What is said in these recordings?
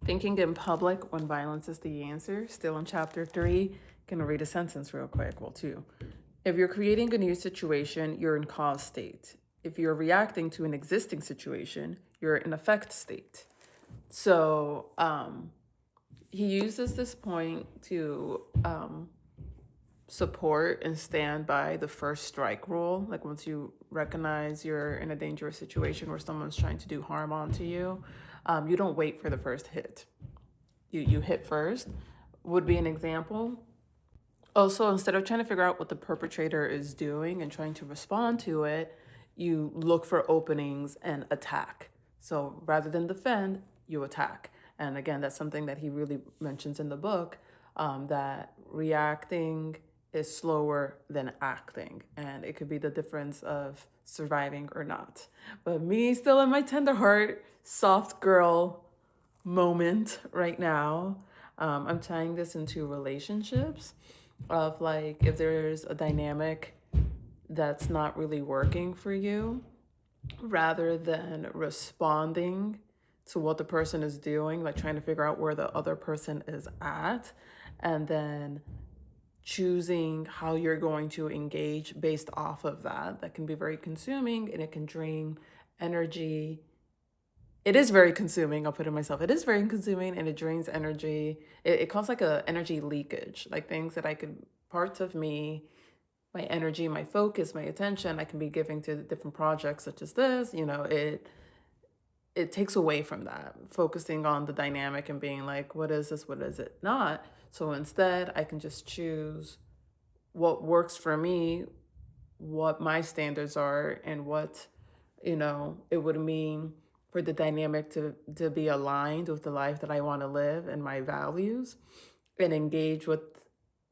Thinking in public when violence is the answer. Still in chapter 3. Gonna read a sentence real quick. Well, two. If you're creating a new situation, you're in cause state. If you're reacting to an existing situation, you're in effect state. So he uses this point to support and stand by the first strike rule. Like once you recognize you're in a dangerous situation where someone's trying to do harm onto you, you don't wait for the first hit. You hit first would be an example. Also, instead of trying to figure out what the perpetrator is doing and trying to respond to it, you look for openings and attack. So rather than defend, you attack. And again, that's something that he really mentions in the book, that reacting is slower than acting. And it could be the difference of surviving or not. But me still in my tender heart, soft girl moment right now, I'm tying this into relationships of like if there's a dynamic that's not really working for you, rather than responding to what the person is doing, like trying to figure out where the other person is at, and then choosing how you're going to engage based off of that. That can be very consuming and it can drain energy. It is very consuming. I'll put it myself. It is very consuming and it drains energy. It causes like a energy leakage, like things that I could, parts of me, my energy, my focus, my attention, I can be giving to different projects such as this. It takes away from that, focusing on the dynamic and being like, what is this? What is it not? So instead, I can just choose what works for me, what my standards are, and what, it would mean for the dynamic to be aligned with the life that I want to live and my values, and engage with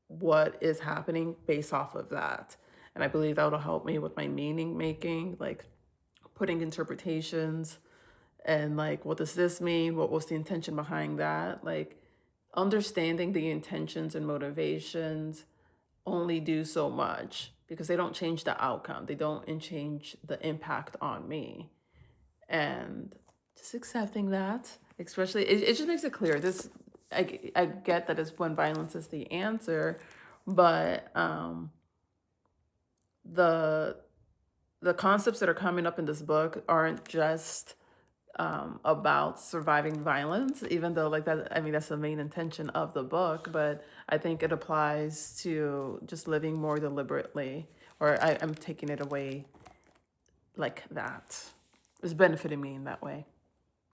what is happening based off of that. And I believe that will help me with my meaning making, like putting interpretations and like, what does this mean? What was the intention behind that? Like understanding the intentions and motivations only do so much because they don't change the outcome. They don't change the impact on me. And just accepting that, especially, it just makes it clear. I get that it's when violence is the answer, but the concepts that are coming up in this book aren't just about surviving violence, even though like that, I mean, that's the main intention of the book, but I think it applies to just living more deliberately, or I'm taking it away like that. It's benefiting me in that way.